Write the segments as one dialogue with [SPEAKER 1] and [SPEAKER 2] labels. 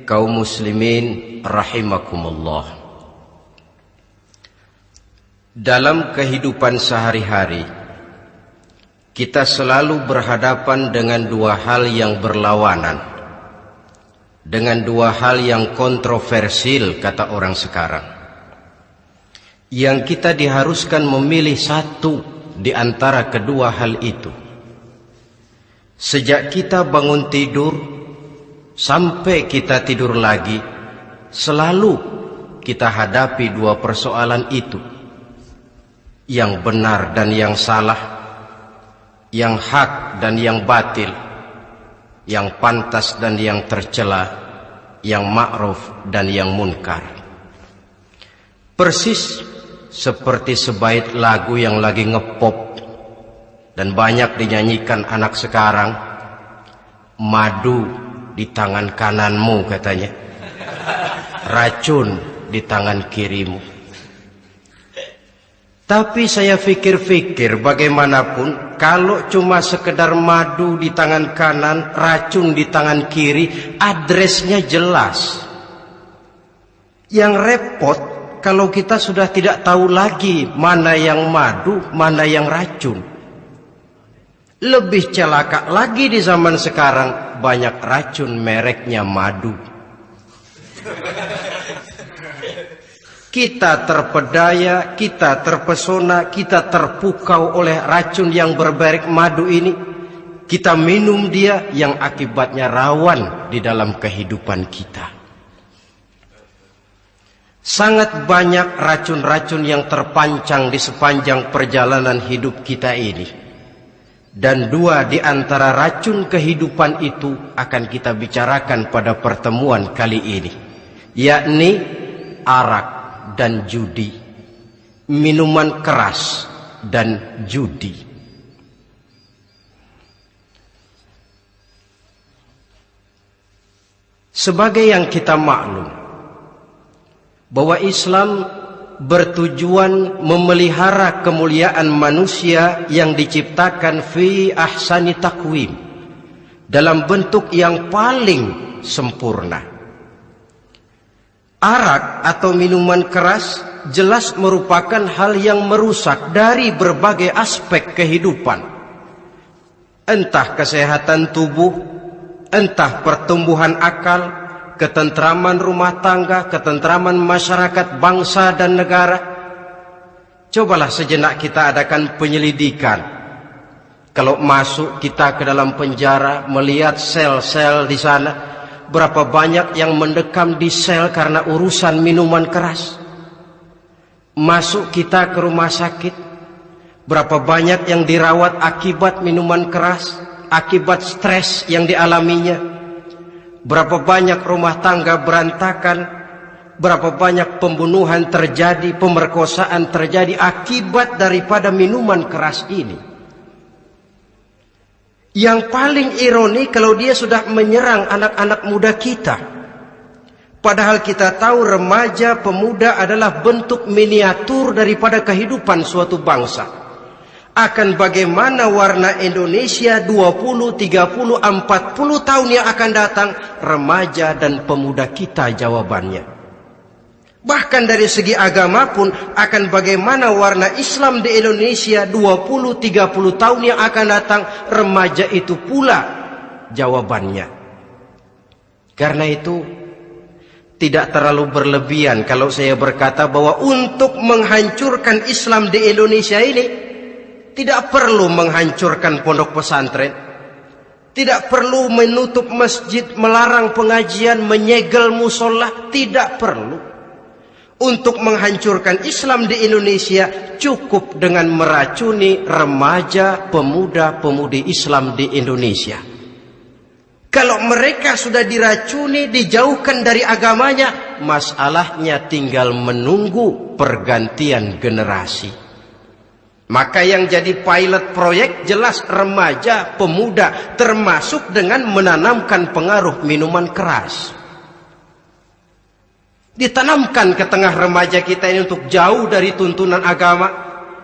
[SPEAKER 1] kaum muslimin rahimakumullah. Dalam kehidupan sehari-hari, kita selalu berhadapan dengan dua hal yang berlawanan, dengan dua hal yang kontroversial kata orang sekarang, yang kita diharuskan memilih satu di antara kedua hal itu. Sejak kita bangun tidur sampai kita tidur lagi, selalu kita hadapi dua persoalan itu, yang benar dan yang salah, yang hak dan yang batil, yang pantas dan yang tercela, yang ma'ruf dan yang munkar. Persis seperti sebaik lagu yang lagi ngepop dan banyak dinyanyikan anak sekarang, madu di tangan kananmu katanya, racun di tangan kirimu. Tapi saya fikir-fikir bagaimanapun, kalau cuma sekedar madu di tangan kanan, racun di tangan kiri, adresnya jelas. Yang repot kalau kita sudah tidak tahu lagi mana yang madu, mana yang racun. Lebih celaka lagi di zaman sekarang, banyak racun mereknya madu. Kita terpedaya, kita terpesona, kita terpukau oleh racun yang bermerek madu ini. Kita minum dia yang akibatnya rawan di dalam kehidupan kita. Sangat banyak racun-racun yang terpancang di sepanjang perjalanan hidup kita ini. Dan dua di antara racun kehidupan itu akan kita bicarakan pada pertemuan kali ini, yakni arak dan judi, minuman keras dan judi. Sebagai yang kita maklum bahwa Islam bertujuan memelihara kemuliaan manusia yang diciptakan fi ahsani taqwim, dalam bentuk yang paling sempurna. Arak atau minuman keras jelas merupakan hal yang merusak dari berbagai aspek kehidupan. Entah kesehatan tubuh, entah pertumbuhan akal, ketentraman rumah tangga, ketentraman masyarakat, bangsa dan negara. Cobalah sejenak kita adakan penyelidikan. Kalau masuk kita ke dalam penjara, melihat sel-sel di sana, berapa banyak yang mendekam di sel karena urusan minuman keras. Masuk kita ke rumah sakit, berapa banyak yang dirawat akibat minuman keras, akibat stres yang dialaminya. Berapa banyak rumah tangga berantakan, berapa banyak pembunuhan terjadi, pemerkosaan terjadi akibat daripada minuman keras ini. Yang paling ironi kalau dia sudah menyerang anak-anak muda kita. Padahal kita tahu remaja pemuda adalah bentuk miniatur daripada kehidupan suatu bangsa. Akan bagaimana warna Indonesia 20, 30, 40 tahun yang akan datang, remaja dan pemuda kita jawabannya. Bahkan dari segi agama pun, akan bagaimana warna Islam di Indonesia 20, 30 tahun yang akan datang, remaja itu pula jawabannya. Karena itu tidak terlalu berlebihan kalau saya berkata bahwa untuk menghancurkan Islam di Indonesia ini tidak perlu menghancurkan pondok pesantren, tidak perlu menutup masjid, melarang pengajian, menyegel musola, tidak perlu. Untuk menghancurkan Islam di Indonesia cukup dengan meracuni remaja, pemuda, pemudi Islam di Indonesia. Kalau mereka sudah diracuni, dijauhkan dari agamanya, masalahnya tinggal menunggu pergantian generasi. Maka yang jadi pilot proyek jelas remaja, pemuda, termasuk dengan menanamkan pengaruh minuman keras. Ditanamkan ke tengah remaja kita ini untuk jauh dari tuntunan agama.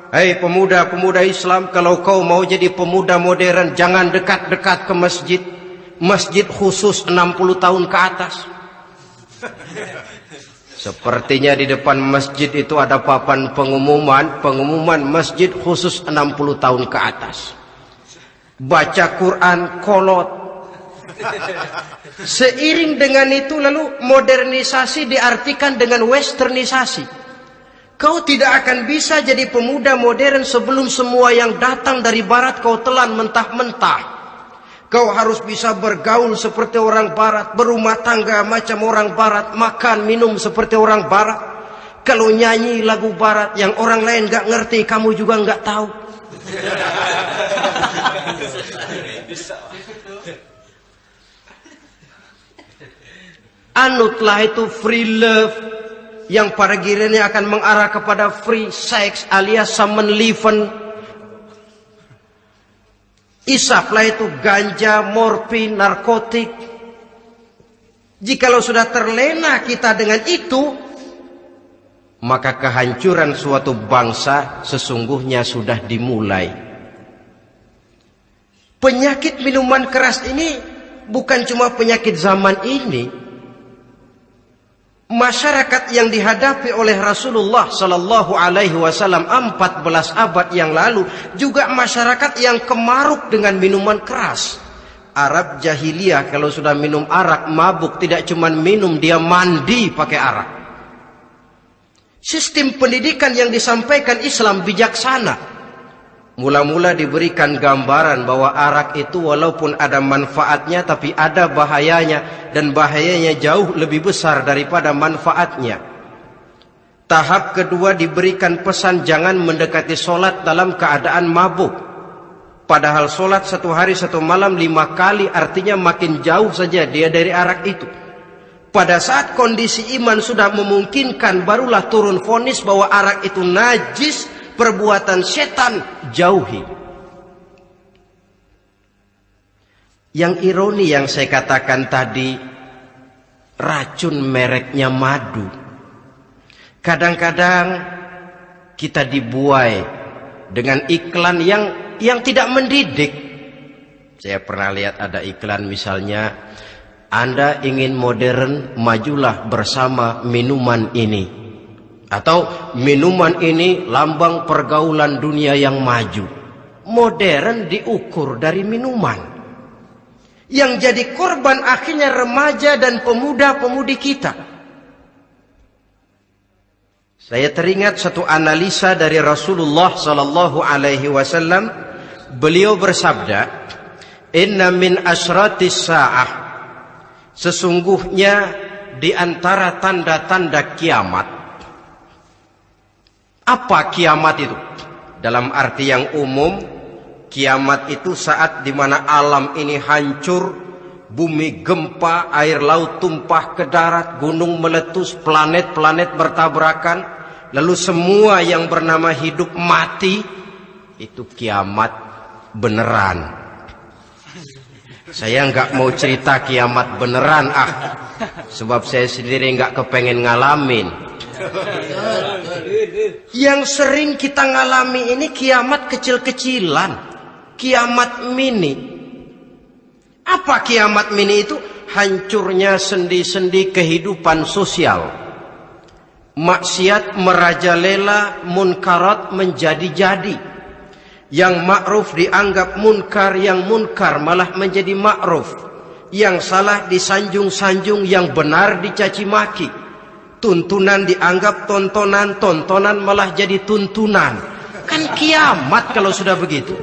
[SPEAKER 1] Hei pemuda-pemuda Islam, kalau kau mau jadi pemuda modern, jangan dekat-dekat ke masjid. Masjid khusus 60 tahun ke atas. Sepertinya di depan masjid itu ada papan pengumuman masjid khusus 60 tahun ke atas. Baca Quran kolot. Seiring dengan itu lalu modernisasi diartikan dengan westernisasi. Kau tidak akan bisa jadi pemuda modern sebelum semua yang datang dari barat kau telan mentah-mentah. Kau harus bisa bergaul seperti orang barat, berumah tangga macam orang barat, makan minum seperti orang barat. Kalau nyanyi lagu barat yang orang lain gak ngerti, kamu juga gak tahu. Anutlah itu free love yang pada gilirannya akan mengarah kepada free sex alias sammenleven. Isaplah itu ganja, morfin, narkotik. Jikalau sudah terlena kita dengan itu, maka kehancuran suatu bangsa sesungguhnya sudah dimulai. Penyakit minuman keras ini bukan cuma penyakit zaman ini. Masyarakat yang dihadapi oleh Rasulullah Sallallahu Alaihi Wasallam 14 abad yang lalu juga masyarakat yang kemaruk dengan minuman keras. Arab jahiliyah kalau sudah minum arak mabuk, tidak cuma minum, dia mandi pakai arak. Sistem pendidikan yang disampaikan Islam bijaksana. Mula-mula diberikan gambaran bahwa arak itu walaupun ada manfaatnya tapi ada bahayanya, dan bahayanya jauh lebih besar daripada manfaatnya. Tahap kedua diberikan pesan jangan mendekati solat dalam keadaan mabuk. Padahal solat 1 hari 1 malam 5 kali, artinya makin jauh saja dia dari arak itu. Pada saat kondisi iman sudah memungkinkan, barulah turun vonis bahwa arak itu najis, perbuatan setan, jauhi. Yang ironi yang saya katakan tadi, racun mereknya madu. Kadang-kadang kita dibuai dengan iklan yang tidak mendidik. Saya pernah lihat ada iklan misalnya, Anda ingin modern, majulah bersama minuman ini. Atau minuman ini lambang pergaulan dunia yang maju. Modern diukur dari minuman. Yang jadi korban akhirnya remaja dan pemuda-pemudi kita. Saya teringat satu analisa dari Rasulullah Sallallahu Alaihi Wasallam. Beliau bersabda, Inna min asratis sa'ah. Sesungguhnya di antara tanda-tanda kiamat. Apa kiamat itu? Dalam arti yang umum, kiamat itu saat dimana alam ini hancur, bumi gempa, air laut tumpah ke darat, gunung meletus, planet-planet bertabrakan, lalu semua yang bernama hidup mati. Itu kiamat beneran. Saya nggak mau cerita kiamat beneran, sebab saya sendiri nggak kepengen ngalamin. Yang sering kita ngalami ini kiamat kecil-kecilan, kiamat mini. Apa kiamat mini itu? Hancurnya sendi-sendi kehidupan sosial. Maksiat merajalela, munkarat menjadi-jadi. Yang ma'ruf dianggap munkar, yang munkar malah menjadi ma'ruf. Yang salah disanjung-sanjung, yang benar dicaci maki. Tuntunan dianggap tontonan, tontonan malah jadi tuntunan. Kan kiamat kalau sudah begitu.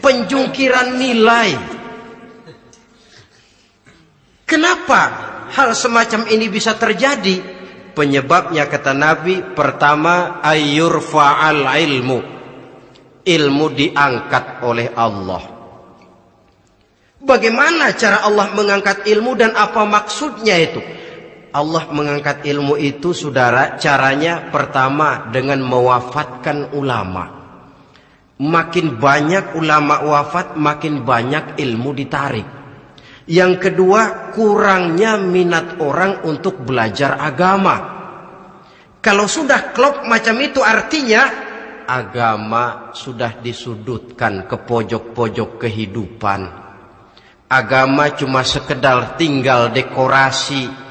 [SPEAKER 1] Penjungkiran nilai. Kenapa hal semacam ini bisa terjadi? Penyebabnya kata Nabi, pertama ayyurfa'al ilmu. Ilmu diangkat oleh Allah. Bagaimana cara Allah mengangkat ilmu dan apa maksudnya itu? Allah mengangkat ilmu itu, saudara, caranya pertama dengan mewafatkan ulama. Makin banyak ulama wafat, makin banyak ilmu ditarik. Yang kedua, kurangnya minat orang untuk belajar agama. Kalau sudah klop macam itu, artinya agama sudah disudutkan ke pojok-pojok kehidupan. Agama cuma sekedar tinggal dekorasi.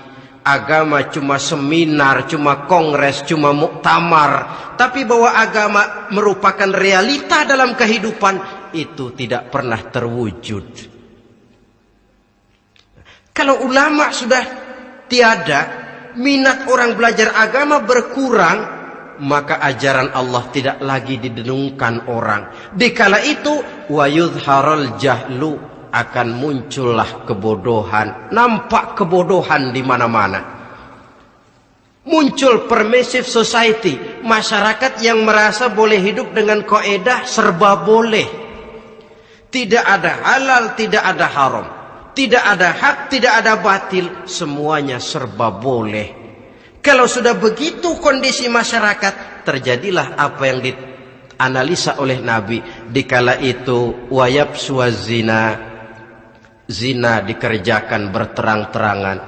[SPEAKER 1] agama cuma seminar, cuma kongres, cuma muktamar, tapi bahwa agama merupakan realita dalam kehidupan, itu tidak pernah terwujud. Kalau ulama sudah tiada, minat orang belajar agama berkurang, maka ajaran Allah tidak lagi didengungkan orang. Dikala itu wa yudharul jahlu, akan muncullah kebodohan, nampak kebodohan di mana-mana. Muncul permissive society, masyarakat yang merasa boleh hidup dengan kaidah serba boleh. Tidak ada halal, tidak ada haram, tidak ada hak, tidak ada batil, semuanya serba boleh. Kalau sudah begitu kondisi masyarakat, terjadilah apa yang dianalisa oleh Nabi. Dikala itu wayabsu zina, zina dikerjakan berterang-terangan.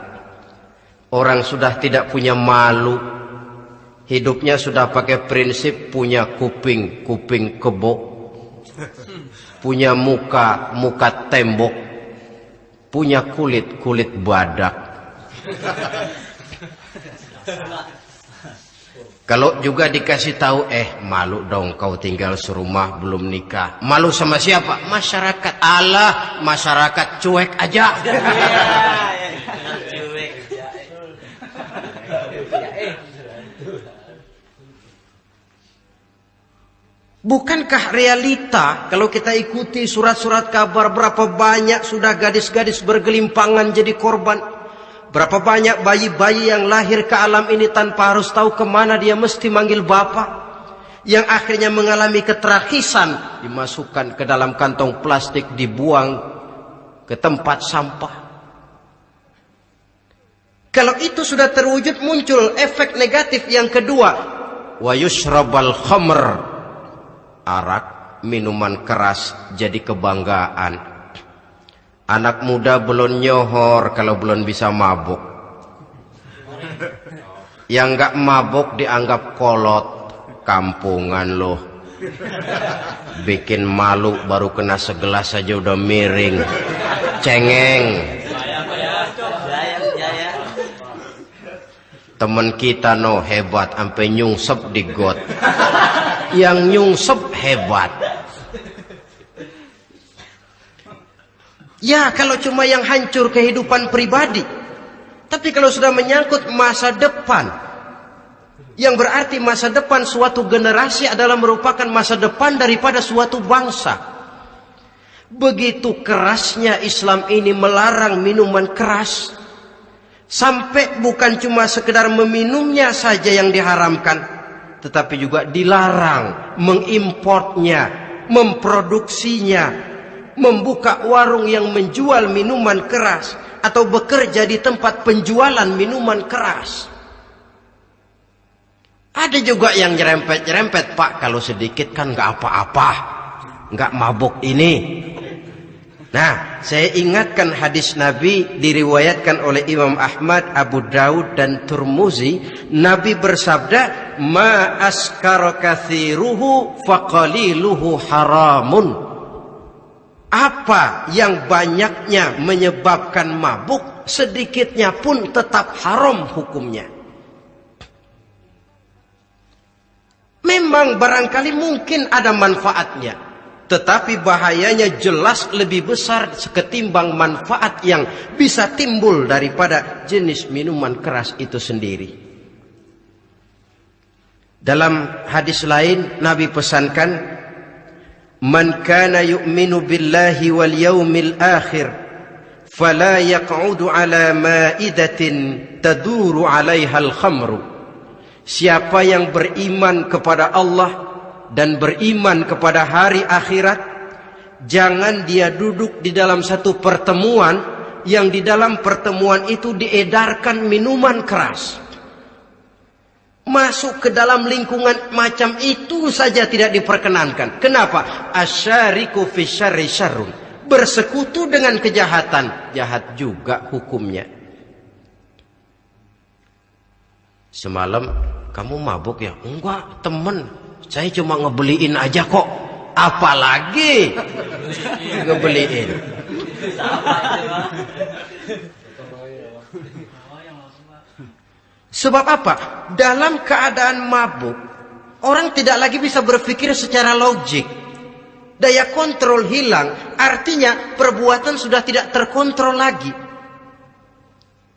[SPEAKER 1] Orang sudah tidak punya malu. Hidupnya sudah pakai prinsip punya kuping, kuping kebo. Punya muka, muka tembok. Punya kulit, kulit badak. Kalau juga dikasih tahu, malu dong kau tinggal serumah belum nikah. Malu sama siapa? Masyarakat. Allah, masyarakat cuek aja. Bukankah realita kalau kita ikuti surat-surat kabar, berapa banyak sudah gadis-gadis bergelimpangan jadi korban? Berapa banyak bayi-bayi yang lahir ke alam ini tanpa harus tahu kemana dia mesti manggil bapak, yang akhirnya mengalami keterakisan, dimasukkan ke dalam kantong plastik, dibuang ke tempat sampah. Kalau itu sudah terwujud, muncul efek negatif yang kedua, wa yushrabal khamr, arak, minuman keras jadi kebanggaan. Anak muda belum nyohor kalau belum bisa mabuk. Yang enggak mabuk dianggap kolot. Kampungan loh. Bikin malu baru kena segelas saja udah miring. Cengeng. Temen kita no hebat sampai nyungsep di got. Yang nyungsep hebat. Ya, kalau cuma yang hancur kehidupan pribadi. Tapi kalau sudah menyangkut masa depan, yang berarti masa depan suatu generasi adalah merupakan masa depan daripada suatu bangsa. Begitu kerasnya Islam ini melarang minuman keras, sampai bukan cuma sekedar meminumnya saja yang diharamkan, tetapi juga dilarang mengimportnya, memproduksinya, membuka warung yang menjual minuman keras, atau bekerja di tempat penjualan minuman keras. Ada juga yang nyerempet-nyerempet, Pak, kalau sedikit kan nggak apa-apa, nggak mabuk ini. Nah, saya ingatkan hadis Nabi diriwayatkan oleh Imam Ahmad, Abu Daud dan Turmuzi. Nabi bersabda, ma askara kathiruhu faqaliluhu haramun. Apa yang banyaknya menyebabkan mabuk, sedikitnya pun tetap haram hukumnya. Memang barangkali mungkin ada manfaatnya, tetapi bahayanya jelas lebih besar ketimbang manfaat yang bisa timbul daripada jenis minuman keras itu sendiri. Dalam hadis lain Nabi pesankan, man kana yu'minu billahi wal yawmil akhir fala yaq'udu ala ma'idatin taduru 'alaiha al-khamru. Siapa yang beriman kepada Allah dan beriman kepada hari akhirat, jangan dia duduk di dalam satu pertemuan yang di dalam pertemuan itu diedarkan minuman keras. Masuk ke dalam lingkungan macam itu saja tidak diperkenankan. Kenapa? Asyariku fi syarri syarrun. Bersekutu dengan kejahatan, jahat juga hukumnya. Semalam kamu mabuk ya? Enggak, temen. Saya cuma ngebeliin aja kok. Apalagi ngebeliin. Sebab apa? Dalam keadaan mabuk, orang tidak lagi bisa berpikir secara logik. Daya kontrol hilang, artinya perbuatan sudah tidak terkontrol lagi.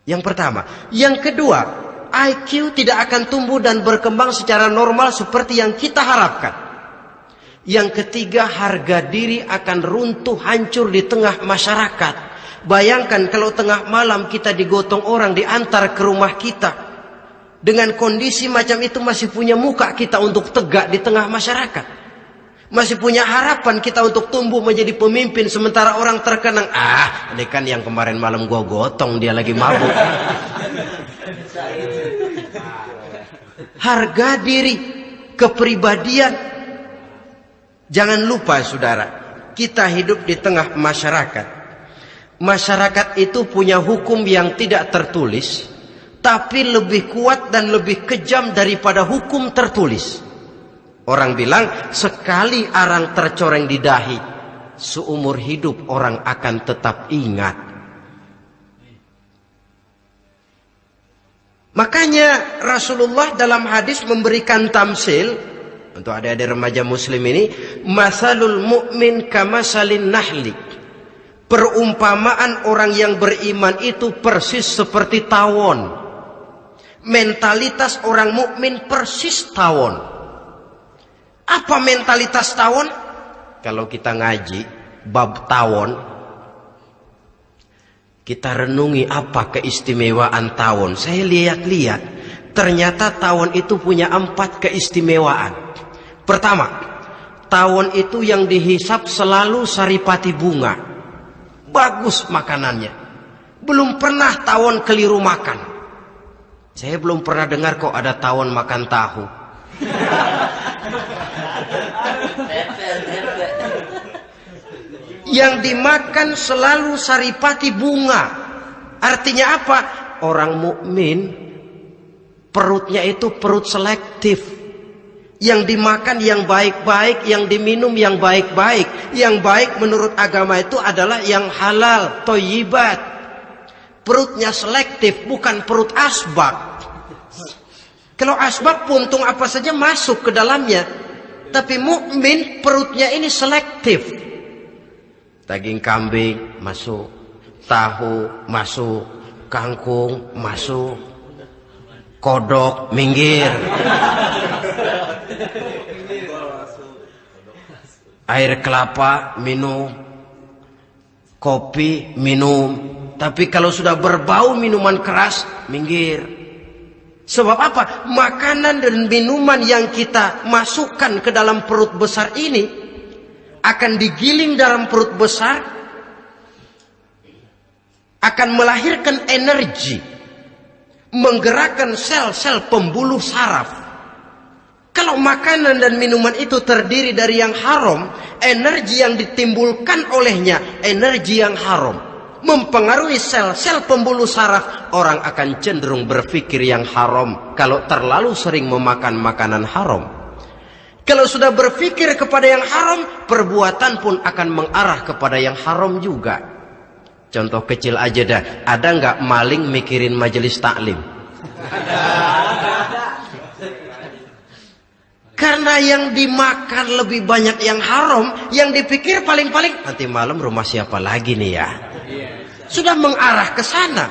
[SPEAKER 1] Yang pertama. Yang kedua, IQ tidak akan tumbuh dan berkembang secara normal seperti yang kita harapkan. Yang ketiga, harga diri akan runtuh hancur di tengah masyarakat. Bayangkan kalau tengah malam kita digotong orang, diantar ke rumah kita. Dengan kondisi macam itu masih punya muka kita untuk tegak di tengah masyarakat. Masih punya harapan kita untuk tumbuh menjadi pemimpin. Sementara orang terkenang, ini kan yang kemarin malam gua gotong, dia lagi mabuk. Harga diri, kepribadian. Jangan lupa saudara, kita hidup di tengah masyarakat. Masyarakat itu punya hukum yang tidak tertulis, tapi lebih kuat dan lebih kejam daripada hukum tertulis. Orang bilang, sekali arang tercoreng di dahi, seumur hidup orang akan tetap ingat. Makanya Rasulullah dalam hadis memberikan tamsil untuk adik-adik remaja muslim ini, masalul mu'min kamasalin nahli. Perumpamaan orang yang beriman itu persis seperti tawon. Mentalitas orang mukmin persis tawon. Apa mentalitas tawon? Kalau kita ngaji bab tawon, kita renungi apa keistimewaan tawon. Saya lihat-lihat, ternyata tawon itu punya 4 keistimewaan. Pertama, tawon itu yang dihisap selalu saripati bunga. Bagus makanannya. Belum pernah tawon keliru makan. Saya belum pernah dengar kok ada tawon makan tahu. Yang dimakan selalu saripati bunga. Artinya apa? Orang mukmin perutnya itu perut selektif. Yang dimakan yang baik-baik, yang diminum yang baik-baik. Yang baik menurut agama itu adalah yang halal, thayyibat. Perutnya selektif, bukan perut asbak. Kalau asbak, puntung apa saja masuk ke dalamnya. Tapi mukmin perutnya ini selektif. Daging kambing masuk, tahu masuk, kangkung masuk, kodok minggir, air kelapa minum, kopi minum. Tapi kalau sudah berbau minuman keras, minggir. Sebab apa? Makanan dan minuman yang kita masukkan ke dalam perut besar ini akan digiling dalam perut besar, akan melahirkan energi, menggerakkan sel-sel pembuluh saraf. Kalau makanan dan minuman itu terdiri dari yang haram, energi yang ditimbulkan olehnya energi yang haram, mempengaruhi sel-sel pembuluh saraf. Orang akan cenderung berpikir yang haram kalau terlalu sering memakan makanan haram. Kalau sudah berpikir kepada yang haram, perbuatan pun akan mengarah kepada yang haram juga. Contoh kecil aja dah, ada nggak maling mikirin majelis taklim? Karena yang dimakan lebih banyak yang haram, yang dipikir paling-paling nanti malam rumah siapa lagi nih ya? Sudah mengarah ke sana.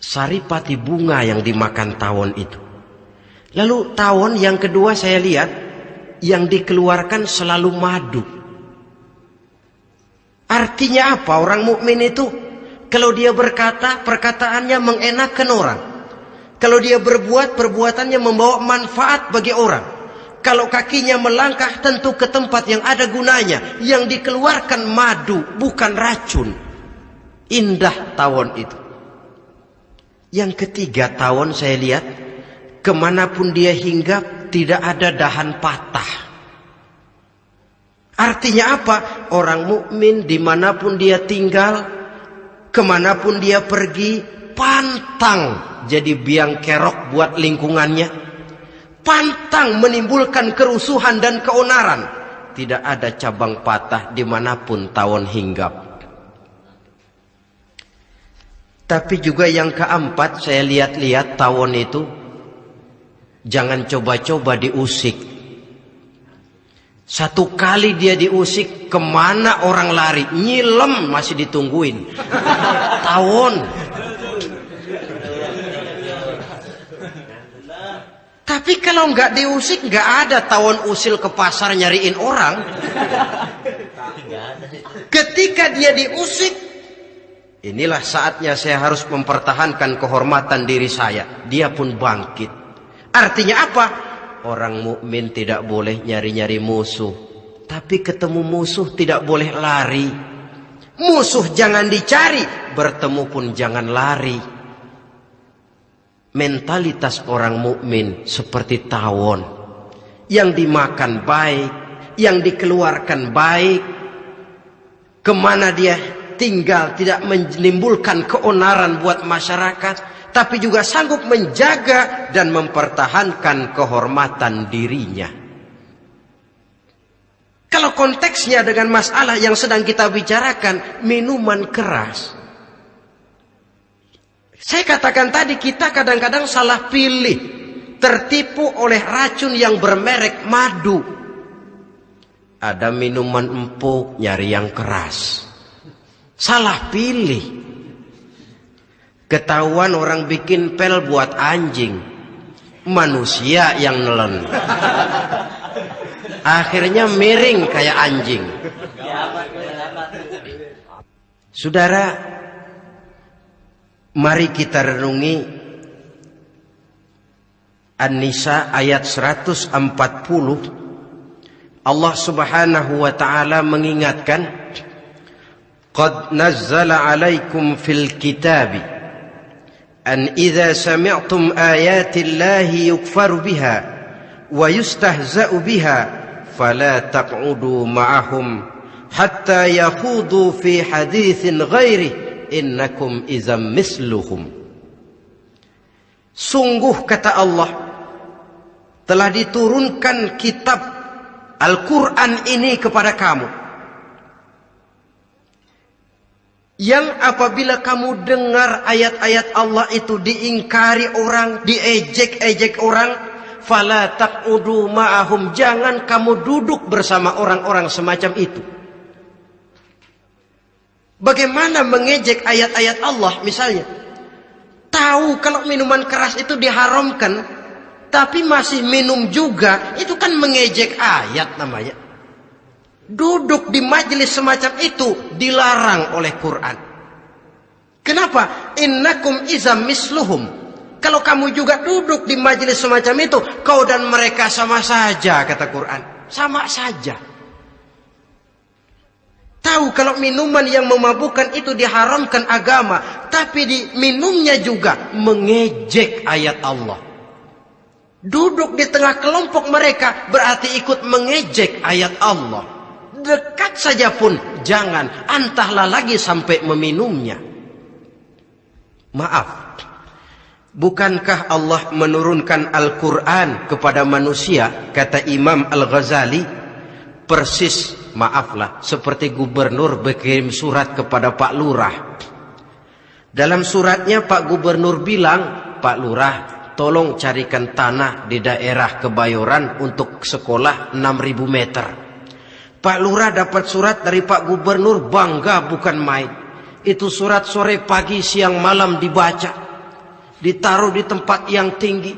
[SPEAKER 1] Saripati bunga yang dimakan tawon itu. Lalu tawon yang kedua saya lihat, yang dikeluarkan selalu madu. Artinya apa? Orang mukmin itu kalau dia berkata, perkataannya mengenakan orang. Kalau dia berbuat, perbuatannya membawa manfaat bagi orang. Kalau kakinya melangkah, tentu ke tempat yang ada gunanya. Yang dikeluarkan madu, bukan racun. Indah tawon itu. Yang ketiga, tawon saya lihat, kemanapun dia hinggap, tidak ada dahan patah. Artinya apa? Orang mukmin dimanapun dia tinggal, kemanapun dia pergi, pantang jadi biang kerok buat lingkungannya, pantang menimbulkan kerusuhan dan keonaran. Tidak ada cabang patah dimanapun tawon hinggap. Tapi juga yang keempat, saya lihat-lihat tawon itu jangan coba-coba diusik. Satu kali dia diusik, kemana orang lari? Nyilem masih ditungguin. Tawon. Tapi kalau nggak diusik, nggak ada tawon usil ke pasar nyariin orang. Ketika dia diusik, inilah saatnya saya harus mempertahankan kehormatan diri saya. Dia pun bangkit. Artinya apa? Orang mukmin tidak boleh nyari-nyari musuh. Tapi ketemu musuh tidak boleh lari. Musuh jangan dicari, bertemu pun jangan lari. Mentalitas orang mukmin seperti tawon, yang dimakan baik, yang dikeluarkan baik, kemana dia tinggal tidak menimbulkan keonaran buat masyarakat, tapi juga sanggup menjaga dan mempertahankan kehormatan dirinya. Kalau konteksnya dengan masalah yang sedang kita bicarakan, minuman keras, saya katakan tadi, kita kadang-kadang salah pilih, tertipu oleh racun yang bermerek madu. Ada minuman empuk, nyari yang keras. Salah pilih. Ketahuan orang bikin pel buat anjing, manusia yang nelen. Akhirnya miring kayak anjing. Saudara, mari kita renungi An-Nisa ayat 140. Allah Subhanahu wa taala mengingatkan, "Qad nazzala 'alaikum fil kitabi an idza sami'tum ayati Allahi yukfaru biha wa yustahza'u biha fala taq'udu ma'ahum hatta yakhudu fi haditsin ghairihi innakum izam misluhum." Sungguh kata Allah, telah diturunkan kitab Al-Quran ini kepada kamu, yang apabila kamu dengar ayat-ayat Allah itu diingkari orang, diejek-ejek orang, fala taq'udu ma'ahum, jangan kamu duduk bersama orang-orang semacam itu. Bagaimana mengejek ayat-ayat Allah misalnya? Tahu kalau minuman keras itu diharamkan, tapi masih minum juga, itu kan mengejek ayat namanya. Duduk di majelis semacam itu dilarang oleh Quran. Kenapa? Innakum izam misluhum. Kalau kamu juga duduk di majelis semacam itu, kau dan mereka sama saja, kata Quran. Sama saja. Tahu kalau minuman yang memabukkan itu diharamkan agama, tapi diminumnya juga mengejek ayat Allah. Duduk di tengah kelompok mereka berarti ikut mengejek ayat Allah. Dekat saja pun jangan, entahlah lagi sampai meminumnya. Maaf, bukankah Allah menurunkan Al-Quran kepada manusia, kata Imam Al-Ghazali, persis, maaflah, seperti gubernur berkirim surat kepada Pak Lurah. Dalam suratnya Pak Gubernur bilang, Pak Lurah, tolong carikan tanah di daerah Kebayoran untuk sekolah 6.000 meter. Pak Lurah dapat surat dari Pak Gubernur, bangga bukan main. Itu surat sore, pagi, siang, malam dibaca. Ditaruh di tempat yang tinggi.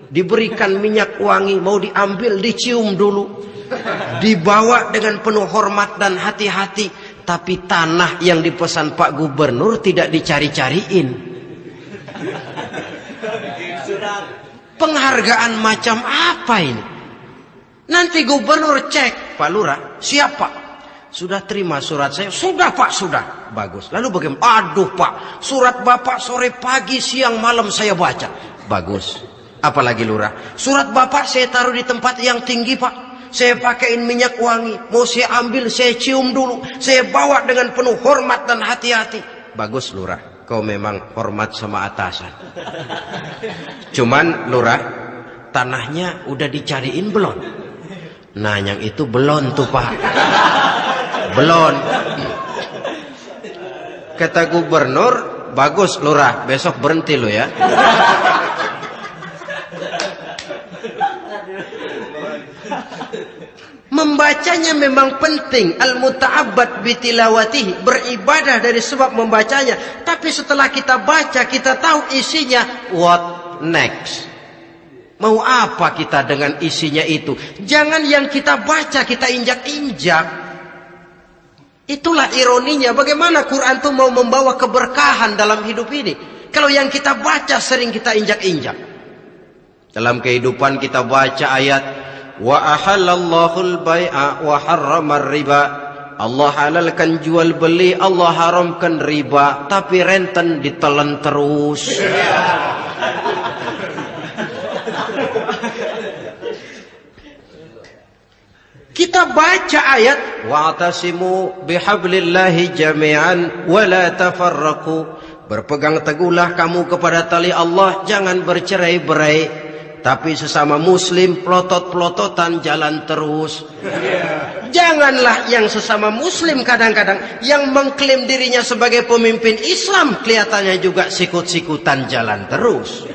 [SPEAKER 1] Diberikan minyak wangi, mau diambil dicium dulu. Dibawa dengan penuh hormat dan hati-hati. Tapi tanah yang dipesan Pak Gubernur tidak dicari-cariin. Penghargaan macam apa ini? Nanti Gubernur cek, Pak Lurah, siapa? Sudah terima surat saya? Sudah Pak, sudah. Bagus. Lalu bagaimana? Aduh Pak, surat Bapak sore, pagi, siang, malam saya baca. Bagus. Apalagi Lurah? Surat Bapak saya taruh di tempat yang tinggi Pak. Saya pakaiin minyak wangi. Mau saya ambil, saya cium dulu. Saya bawa dengan penuh hormat dan hati-hati. Bagus Lurah, kau memang hormat sama atasan. Cuman Lurah, tanahnya udah dicariin belum? Nah yang itu belum tuh Pak. Belum. Kata Gubernur, Bagus lurah, besok berhenti lo ya. Membacanya memang penting, al-muta'abbad bitilawatihi, beribadah dari sebab membacanya. Tapi setelah kita baca, kita tahu isinya, what next? Mau apa kita dengan isinya itu? Jangan yang kita baca kita injak-injak. Itulah ironinya, bagaimana Quran itu mau membawa keberkahan dalam hidup ini. Kalau yang kita baca sering kita injak-injak. Dalam kehidupan kita baca ayat, wa ahallallahu al-bai'a wa harramar riba. Allah halalkan jual beli, Allah haramkan riba, tapi renten ditelan terus. Kita baca ayat wa'tasimu bihablillahi jami'an wa la tafarraqu. Berpegang teguhlah kamu kepada tali Allah, jangan bercerai-berai. Tapi sesama muslim pelotot-pelototan jalan terus. Janganlah yang sesama muslim kadang-kadang yang mengklaim dirinya sebagai pemimpin Islam kelihatannya juga sikut-sikutan jalan terus.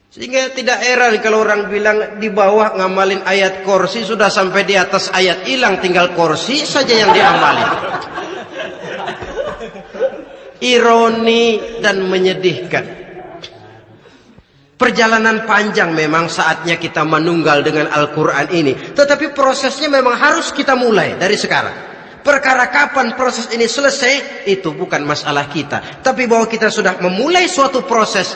[SPEAKER 1] Sehingga tidak heran kalau orang bilang di bawah ngamalin ayat kursi sudah sampai di atas ayat hilang, tinggal kursi saja yang diamalin. Ironi dan menyedihkan. Perjalanan panjang memang saatnya kita menunggal dengan Al-Quran ini. Tetapi prosesnya memang harus kita mulai dari sekarang. Perkara kapan proses ini selesai, itu bukan masalah kita. Tapi bahwa kita sudah memulai suatu proses,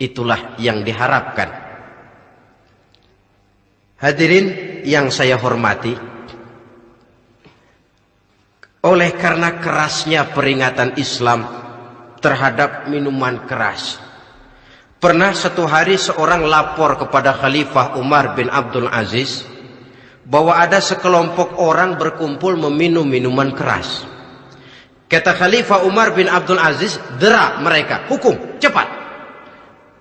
[SPEAKER 1] itulah yang diharapkan. Hadirin yang saya hormati, oleh karena kerasnya peringatan Islam terhadap minuman keras, pernah satu hari seorang lapor kepada Khalifah Umar bin Abdul Aziz bahwa ada sekelompok orang berkumpul meminum minuman keras. Kata Khalifah Umar bin Abdul Aziz, dera mereka, hukum, cepat.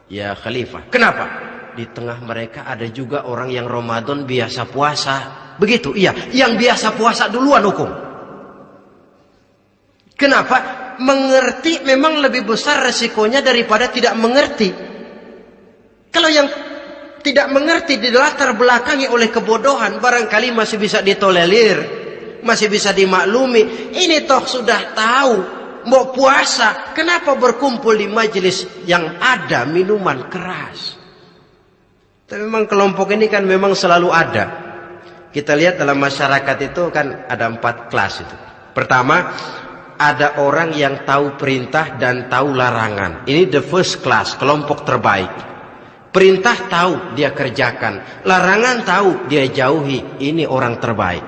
[SPEAKER 1] Ya Khalifah, kenapa? Di tengah mereka ada juga orang yang Ramadan biasa puasa. Begitu, iya, yang biasa puasa duluan hukum. Kenapa? Mengerti memang lebih besar resikonya daripada tidak mengerti. Kalau yang tidak mengerti dilatar belakangi oleh kebodohan, barangkali masih bisa ditolerir, masih bisa dimaklumi. Ini toh sudah tahu mau puasa, kenapa berkumpul di majelis yang ada minuman keras? Tapi memang kelompok ini kan memang selalu ada. Kita lihat dalam masyarakat itu kan ada 4 kelas itu. Pertama, ada orang yang tahu perintah dan tahu larangan. Ini the first class, kelompok terbaik. Perintah tahu dia kerjakan, larangan tahu dia jauhi. Ini orang terbaik.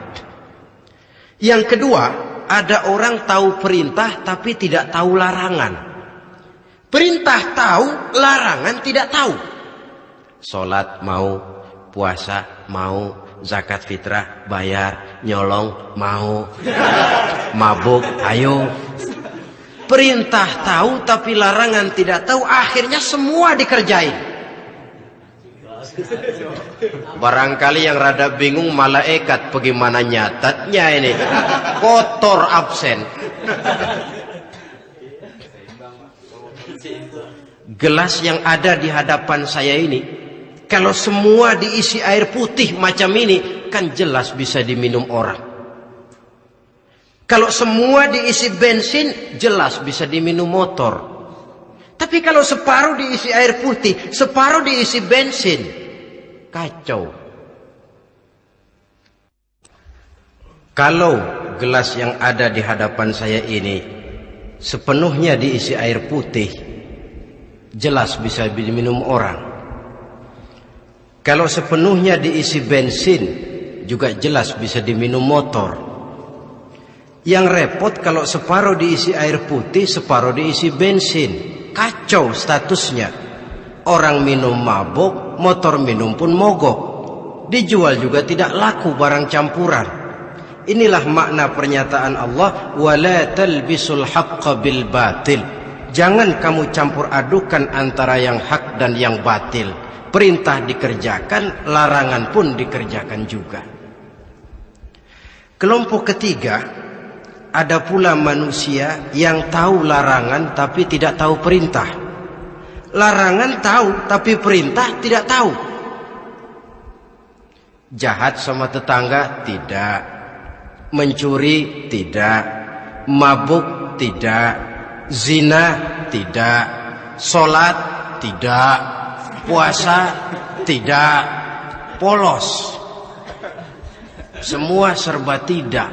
[SPEAKER 1] Yang kedua, ada orang tahu perintah tapi tidak tahu larangan. Perintah tahu, larangan tidak tahu. Sholat mau, puasa mau, zakat fitrah bayar, nyolong mau, mabuk ayo. Perintah tahu tapi larangan tidak tahu, akhirnya semua dikerjain. Barangkali yang rada bingung malaikat bagaimana nyatatnya ini, kotor absen. Gelas yang ada di hadapan saya ini, kalau semua diisi air putih macam ini, kan jelas bisa diminum orang. Kalau semua diisi bensin, jelas bisa diminum motor. Tapi kalau separuh diisi air putih, separuh diisi bensin, kacau. Kalau gelas yang ada di hadapan saya ini sepenuhnya diisi air putih, jelas bisa diminum orang. Kalau sepenuhnya diisi bensin, juga jelas bisa diminum motor. Yang repot kalau separuh diisi air putih, separuh diisi bensin. Kacau statusnya. Orang minum mabuk, motor minum pun mogok. Dijual juga tidak laku barang campuran. Inilah makna pernyataan Allah, wala talbisul haqqa bil batil. Jangan kamu campur adukan antara yang hak dan yang batil. Perintah dikerjakan, larangan pun dikerjakan juga. Kelompok ketiga, ada pula manusia yang tahu larangan tapi tidak tahu perintah. Larangan tahu tapi perintah tidak tahu. Jahat sama tetangga tidak, mencuri tidak, mabuk tidak, zina tidak, sholat tidak, puasa tidak, polos. Semua serba tidak.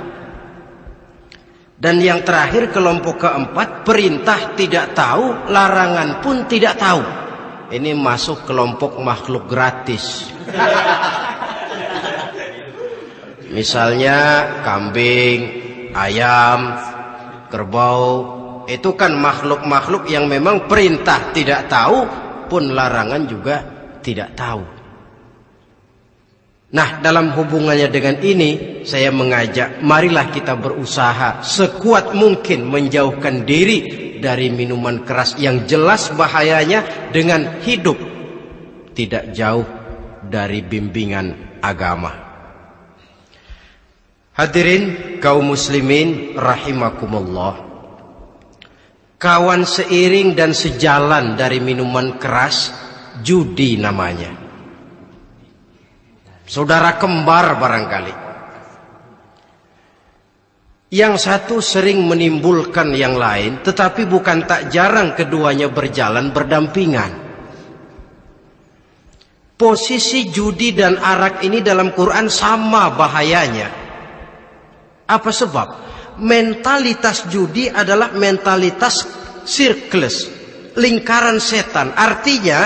[SPEAKER 1] Dan yang terakhir, kelompok keempat, perintah tidak tahu, larangan pun tidak tahu. Ini masuk kelompok makhluk gratis. Misalnya kambing, ayam, kerbau, itu kan makhluk-makhluk yang memang perintah tidak tahu, pun larangan juga tidak tahu. Nah, dalam hubungannya dengan ini, saya mengajak, marilah kita berusaha sekuat mungkin menjauhkan diri dari minuman keras yang jelas bahayanya dengan hidup tidak jauh dari bimbingan agama. Hadirin kaum muslimin rahimakumullah. Kawan seiring dan sejalan dari minuman keras, judi namanya. Saudara kembar barangkali. Yang satu sering menimbulkan yang lain, tetapi bukan tak jarang keduanya berjalan berdampingan. Posisi judi dan arak ini dalam Quran sama bahayanya. Apa sebab? Mentalitas judi adalah mentalitas sirkeless, lingkaran setan. Artinya,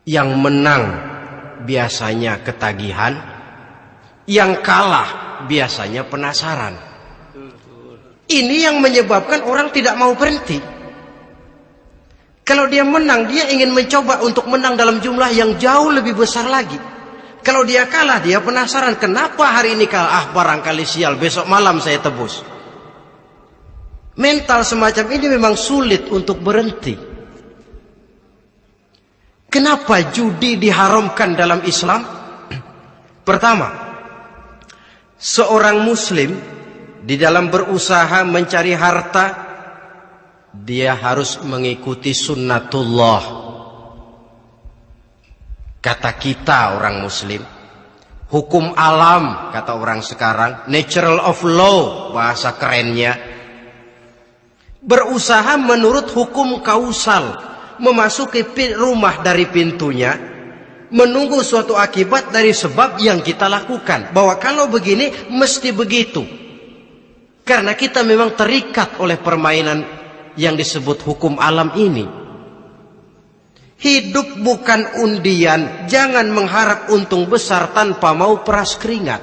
[SPEAKER 1] yang menang biasanya ketagihan, yang kalah biasanya penasaran. Ini yang menyebabkan orang tidak mau berhenti. Kalau dia menang, dia ingin mencoba untuk menang dalam jumlah yang jauh lebih besar lagi. Kalau dia kalah, dia penasaran, kenapa hari ini kalah? Barangkali sial, besok malam saya tebus. Mental semacam ini memang sulit untuk berhenti. Kenapa judi diharamkan dalam Islam? Pertama, seorang muslim di dalam berusaha mencari harta, dia harus mengikuti sunnatullah. Kata kita orang muslim, hukum alam kata orang sekarang, natural of law bahasa kerennya. Berusaha menurut hukum kausal, memasuki rumah dari pintunya, menunggu suatu akibat dari sebab yang kita lakukan. Bahwa kalau begini mesti begitu. Karena kita memang terikat oleh permainan yang disebut hukum alam ini. Hidup bukan undian, jangan mengharap untung besar tanpa mau peras keringat.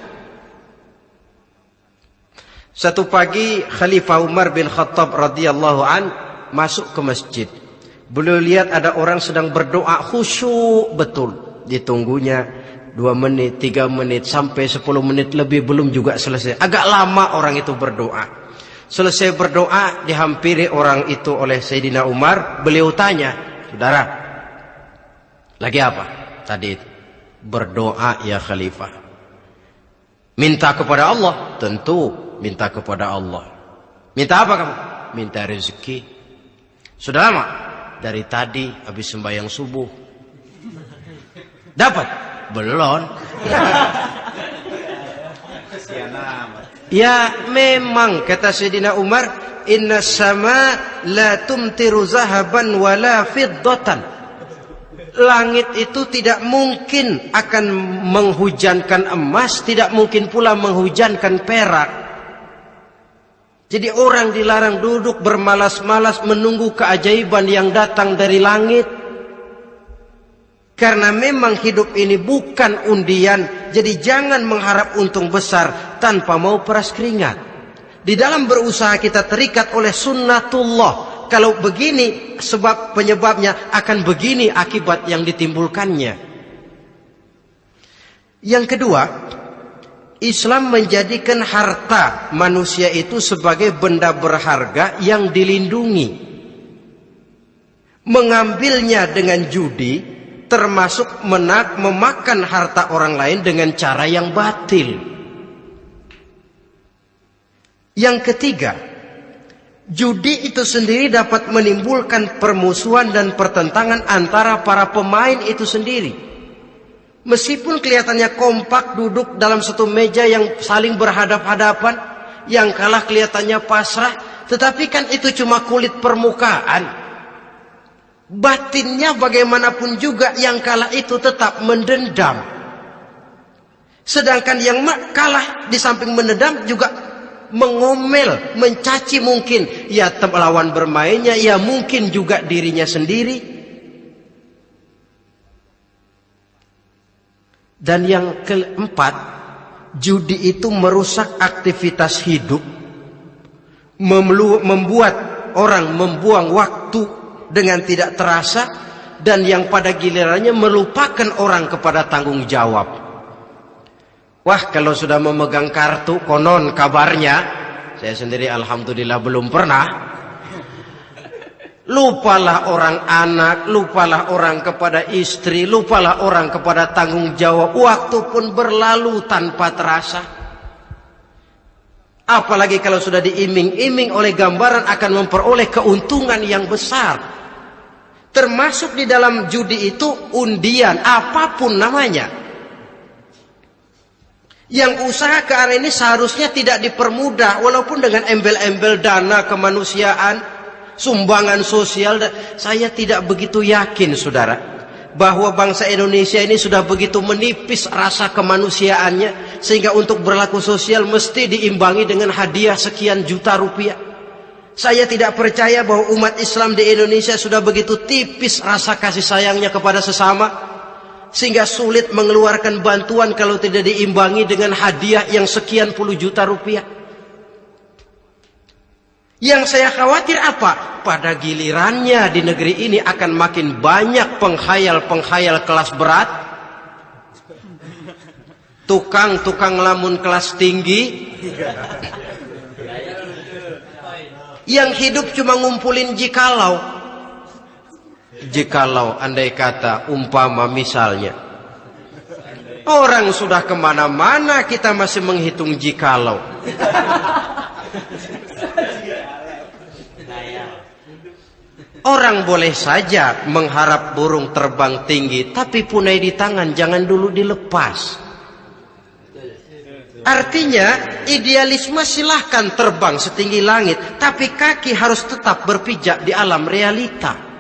[SPEAKER 1] Satu pagi Khalifah Umar bin Khattab radhiyallahu an masuk ke masjid. Beliau lihat ada orang sedang berdoa khusyuk betul. Ditunggunya 2 menit, 3 menit, sampai 10 menit lebih belum juga selesai. Agak lama orang itu berdoa. Selesai berdoa, dihampiri orang itu oleh Sayyidina Umar. Beliau tanya, saudara, lagi apa? Tadi itu berdoa ya Khalifah. Minta kepada Allah? Tentu minta kepada Allah. Minta apa kamu? Minta rezeki. Sudah lama? Dari tadi habis sembahyang subuh. Dapat? Belum. Ya memang kata Sayyidina Umar, inna sama la tumtiru zahaban wala fiddatan. Langit itu tidak mungkin akan menghujankan emas, tidak mungkin pula menghujankan perak. Jadi orang dilarang duduk bermalas-malas menunggu keajaiban yang datang dari langit. Karena memang hidup ini bukan undian, jadi jangan mengharap untung besar tanpa mau peras keringat. Di dalam berusaha kita terikat oleh sunnatullah. Kalau begini sebab penyebabnya, akan begini akibat yang ditimbulkannya. Yang kedua, Islam menjadikan harta manusia itu sebagai benda berharga yang dilindungi. Mengambilnya dengan judi termasuk memakan harta orang lain dengan cara yang batil. Yang ketiga, judi itu sendiri dapat menimbulkan permusuhan dan pertentangan antara para pemain itu sendiri. Meskipun kelihatannya kompak duduk dalam satu meja yang saling berhadap-hadapan, yang kalah kelihatannya pasrah, tetapi kan itu cuma kulit permukaan. Batinnya bagaimanapun juga yang kalah itu tetap mendendam. Sedangkan yang kalah di samping mendendam juga mengomel, mencaci mungkin ya lawan bermainnya, ya mungkin juga dirinya sendiri. Dan yang keempat, judi itu merusak aktivitas hidup, membuat orang membuang waktu dengan tidak terasa, dan yang pada gilirannya melupakan orang kepada tanggung jawab. Wah, kalau sudah memegang kartu, konon kabarnya, saya sendiri alhamdulillah belum pernah, lupalah orang anak, lupalah orang kepada istri, lupalah orang kepada tanggung jawab. Waktu pun berlalu tanpa terasa. Apalagi kalau sudah diiming-iming oleh gambaran akan memperoleh keuntungan yang besar. Termasuk di dalam judi itu undian, apapun namanya. Yang usaha ke arah ini seharusnya tidak dipermudah, walaupun dengan embel-embel dana kemanusiaan, sumbangan sosial. Saya tidak begitu yakin, saudara, bahwa bangsa Indonesia ini sudah begitu menipis rasa kemanusiaannya, sehingga untuk berlaku sosial mesti diimbangi dengan hadiah sekian juta rupiah. Saya tidak percaya bahwa umat Islam di Indonesia sudah begitu tipis rasa kasih sayangnya kepada sesama, sehingga sulit mengeluarkan bantuan kalau tidak diimbangi dengan hadiah yang sekian puluh juta rupiah. Yang saya khawatir apa? Pada gilirannya di negeri ini akan makin banyak penghayal-penghayal kelas berat, tukang-tukang lamun kelas tinggi, yang hidup cuma ngumpulin jikalau. Jikalau, andai kata, umpama misalnya, orang sudah kemana-mana kita masih menghitung jikalau. Orang boleh saja mengharap burung terbang tinggi, tapi punai di tangan jangan dulu dilepas. Artinya idealisme silahkan terbang setinggi langit, tapi kaki harus tetap berpijak di alam realita.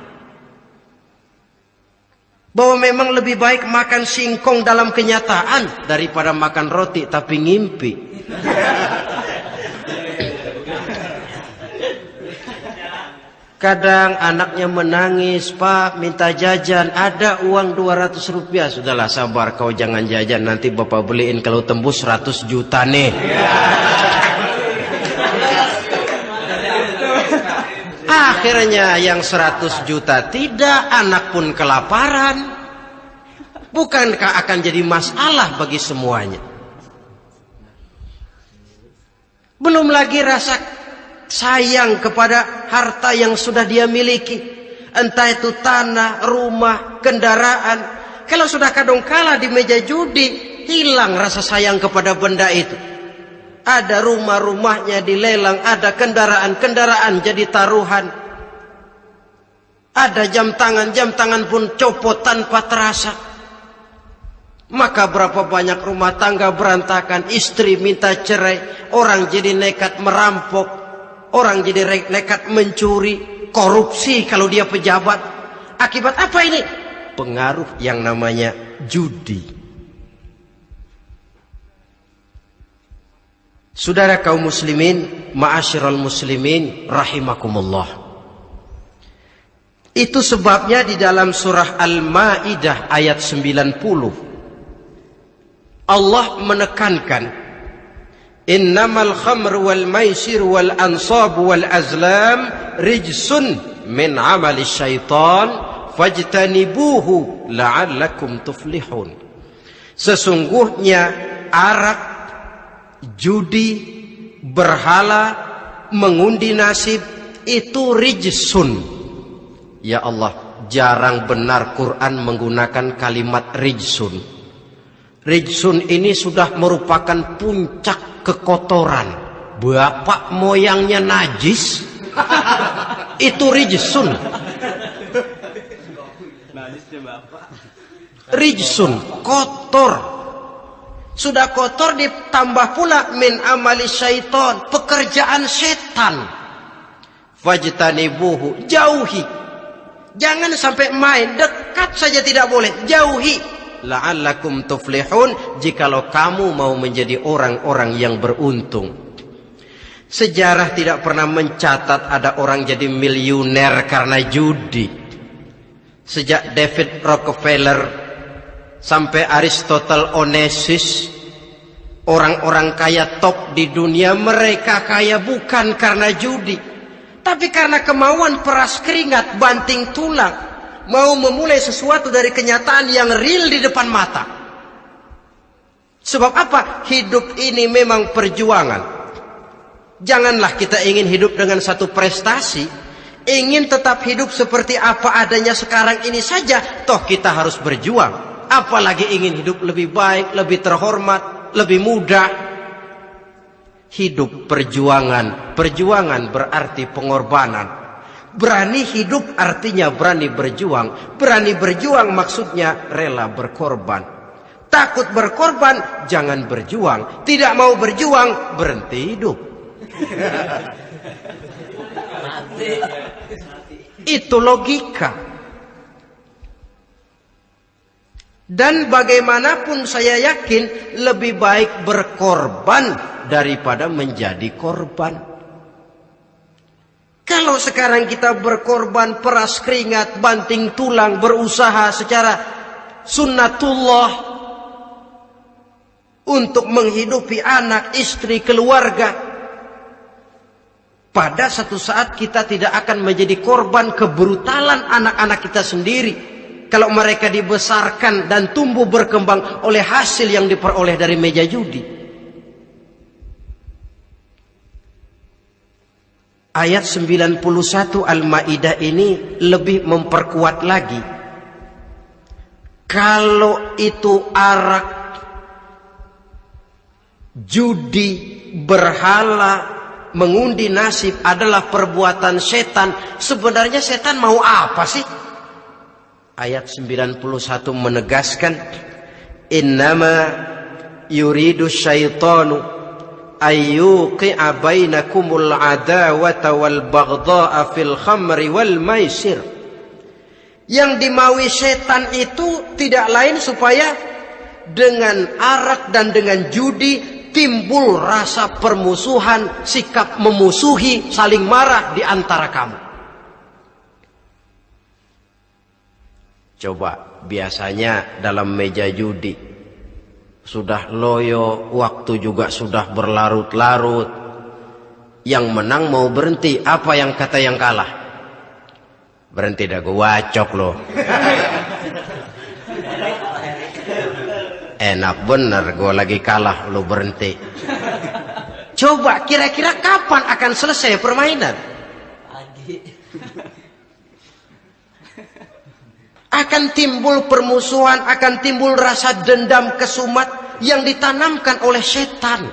[SPEAKER 1] Bahwa memang lebih baik makan singkong dalam kenyataan daripada makan roti tapi ngimpi. Kadang anaknya menangis, Pak minta jajan, ada uang 200 rupiah. Sudahlah sabar, kau jangan jajan, nanti bapak beliin kalau tembus 100 juta nih. Akhirnya yang 100 juta tidak, anak pun kelaparan. Bukankah akan jadi masalah bagi semuanya? Belum lagi rasa sayang kepada harta yang sudah dia miliki, entah itu tanah, rumah, kendaraan. Kalau sudah kadangkala di meja judi, hilang rasa sayang kepada benda itu. Ada rumah-rumahnya dilelang, ada kendaraan-kendaraan jadi taruhan, ada jam tangan pun copot tanpa terasa. Maka berapa banyak rumah tangga berantakan, istri minta cerai, orang jadi nekat merampok, orang jadi nekat mencuri, korupsi kalau dia pejabat. Akibat apa ini? Pengaruh yang namanya judi. Saudara kaum muslimin, ma'asyiral muslimin rahimakumullah. Itu sebabnya di dalam surah Al-Maidah ayat 90 Allah menekankan, innamal khamru wal maisir wal ansab wal azlam rijsun min amali syaitan fajtanibuhu la'allakum tuflihun. Sesungguhnya arak, judi, berhala, mengundi nasib itu rijsun. Ya Allah, jarang benar Quran menggunakan kalimat rijsun. Rijsun ini sudah merupakan puncak kekotoran, bapak moyangnya najis, itu rijsun. Rijsun, kotor. Sudah kotor ditambah pula min amali syaitan, pekerjaan setan. Fajtanibuhu, jauhi. Jangan sampai main, dekat saja tidak boleh, jauhi. La'allakum tuflihun, jikalau kamu mau menjadi orang-orang yang beruntung. Sejarah tidak pernah mencatat ada orang jadi miliuner karena judi. Sejak David Rockefeller sampai Aristotle Onassis, orang-orang kaya top di dunia, mereka kaya bukan karena judi, tapi karena kemauan peras keringat, banting tulang, mau memulai sesuatu dari kenyataan yang real di depan mata. Sebab apa? Hidup ini memang perjuangan. Janganlah kita ingin hidup dengan satu prestasi, ingin tetap hidup seperti apa adanya sekarang ini saja, toh kita harus berjuang. Apalagi ingin hidup lebih baik, lebih terhormat, lebih mudah. Hidup perjuangan. Perjuangan berarti pengorbanan. Berani hidup artinya berani berjuang. Berani berjuang maksudnya rela berkorban. Takut berkorban, jangan berjuang. Tidak mau berjuang, berhenti hidup. Itu logika. Dan bagaimanapun saya yakin lebih baik berkorban daripada menjadi korban. Kalau sekarang kita berkorban, peras keringat, banting tulang, berusaha secara sunnatullah untuk menghidupi anak, istri, keluarga, pada satu saat kita tidak akan menjadi korban kebrutalan anak-anak kita sendiri. Kalau mereka dibesarkan dan tumbuh berkembang oleh hasil yang diperoleh dari meja judi. Ayat 91 Al-Maidah ini lebih memperkuat lagi. Kalau itu arak, judi, berhala, mengundi nasib adalah perbuatan setan, sebenarnya setan mau apa sih? Ayat 91 menegaskan, innama yuridu syaitanu ayyuqi'a bainakumul adawata wal baghdha'a fil khamri wal maisir. Yang dimaui setan itu tidak lain supaya dengan arak dan dengan judi timbul rasa permusuhan, sikap memusuhi, saling marah di antara kamu. Coba, biasanya dalam meja judi sudah loyo, waktu juga sudah berlarut-larut. Yang menang mau berhenti, apa yang kata yang kalah? Berhenti dah, gue wacok loh. Enak bener, gue lagi kalah, lo berhenti. Coba, kira-kira kapan akan selesai permainan? Akan timbul permusuhan, akan timbul rasa dendam kesumat yang ditanamkan oleh setan.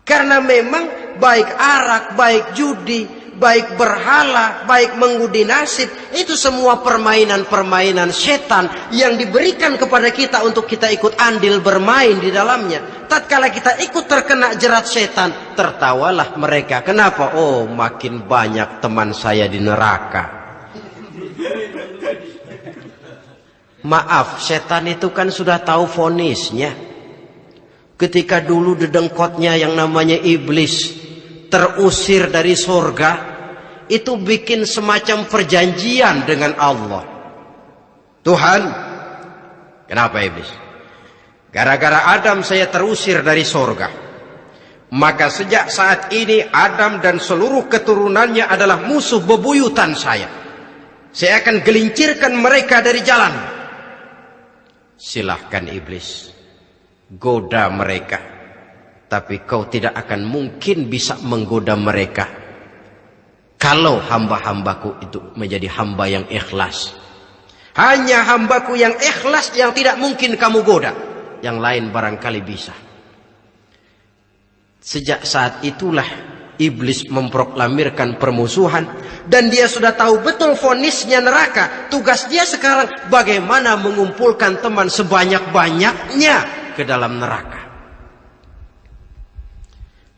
[SPEAKER 1] Karena memang baik arak, baik judi, baik berhala, baik mengundi nasib, itu semua permainan-permainan setan yang diberikan kepada kita untuk kita ikut andil bermain di dalamnya. Tatkala kita ikut terkena jerat setan, tertawalah mereka. Kenapa? Oh, makin banyak teman saya di neraka. Maaf, setan itu kan sudah tahu vonisnya. Ketika dulu dedengkotnya yang namanya iblis terusir dari surga, itu bikin semacam perjanjian dengan Allah. Tuhan, kenapa iblis? Gara-gara Adam saya terusir dari surga. Maka sejak saat ini Adam dan seluruh keturunannya adalah musuh bebuyutan saya. Saya akan gelincirkan mereka dari jalan. Silahkan iblis, goda mereka, tapi kau tidak akan mungkin bisa menggoda mereka kalau hamba-hambaku itu menjadi hamba yang ikhlas. Hanya hambaku yang ikhlas yang tidak mungkin kamu goda, yang lain barangkali bisa. Sejak saat itulah iblis memproklamirkan permusuhan, dan dia sudah tahu betul vonisnya neraka. Tugas dia sekarang bagaimana mengumpulkan teman sebanyak-banyaknya ke dalam neraka.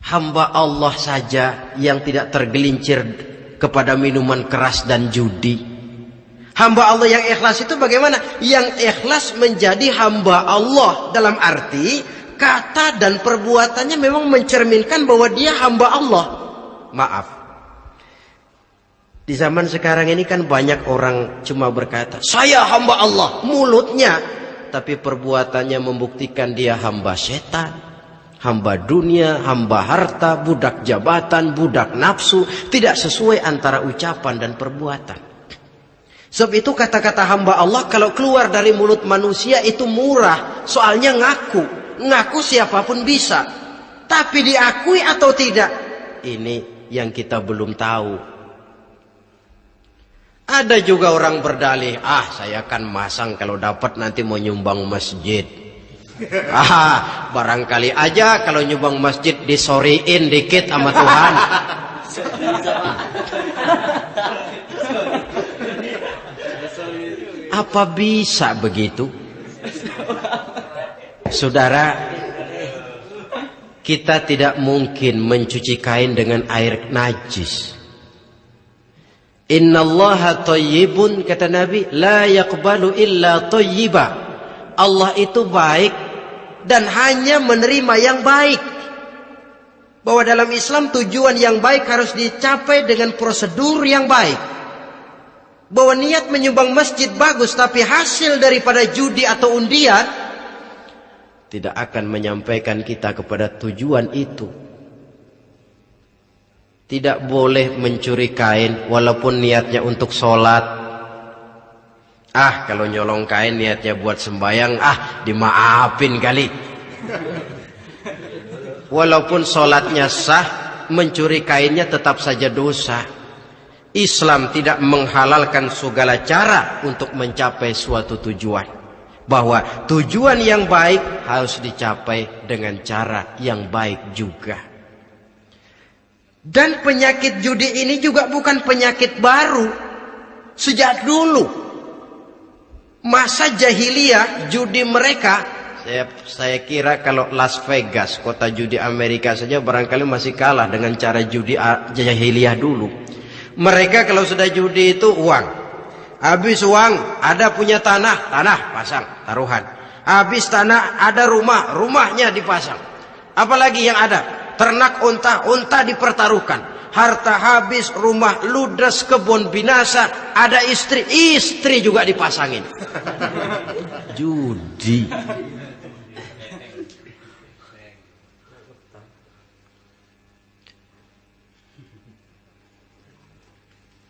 [SPEAKER 1] Hamba Allah saja yang tidak tergelincir kepada minuman keras dan judi. Hamba Allah yang ikhlas itu bagaimana? Yang ikhlas menjadi hamba Allah dalam arti kata dan perbuatannya memang mencerminkan bahwa dia hamba Allah. Maaf, di zaman sekarang ini kan banyak orang cuma berkata saya hamba Allah mulutnya, tapi perbuatannya membuktikan dia hamba setan, hamba dunia, hamba harta, budak jabatan, budak nafsu. Tidak sesuai antara ucapan dan perbuatan. Sebab itu kata-kata hamba Allah kalau keluar dari mulut manusia itu murah, soalnya ngaku siapapun bisa. Tapi diakui atau tidak, ini yang kita belum tahu. Ada juga orang berdalih, saya akan masang kalau dapat nanti mau nyumbang masjid. Barangkali aja kalau nyumbang masjid disoriin dikit sama Tuhan. Apa bisa begitu? Saudara, kita tidak mungkin mencuci kain dengan air najis. Innallaha thayyibun, kata Nabi, la yaqbalu illa thayyiba. Allah itu baik dan hanya menerima yang baik. Bahwa dalam Islam tujuan yang baik harus dicapai dengan prosedur yang baik. Bahwa niat menyumbang masjid bagus, tapi hasil daripada judi atau undian tidak akan menyampaikan kita kepada tujuan itu. Tidak boleh mencuri kain walaupun niatnya untuk sholat. Kalau nyolong kain niatnya buat sembahyang, dimaafin kali. Walaupun sholatnya sah, mencuri kainnya tetap saja dosa. Islam tidak menghalalkan segala cara untuk mencapai suatu tujuan. Bahwa tujuan yang baik harus dicapai dengan cara yang baik juga. Dan penyakit judi ini juga bukan penyakit baru. Sejak dulu masa jahiliyah judi mereka, saya kira kalau Las Vegas, kota judi Amerika saja barangkali masih kalah dengan cara judi jahiliyah dulu. Mereka kalau sudah judi itu uang. Habis uang, ada punya tanah pasang, taruhan. Habis tanah, ada rumahnya dipasang. Apalagi yang ada? Ternak unta dipertaruhkan. Harta habis, rumah ludes, kebun binasa, ada istri juga dipasangin. Judi.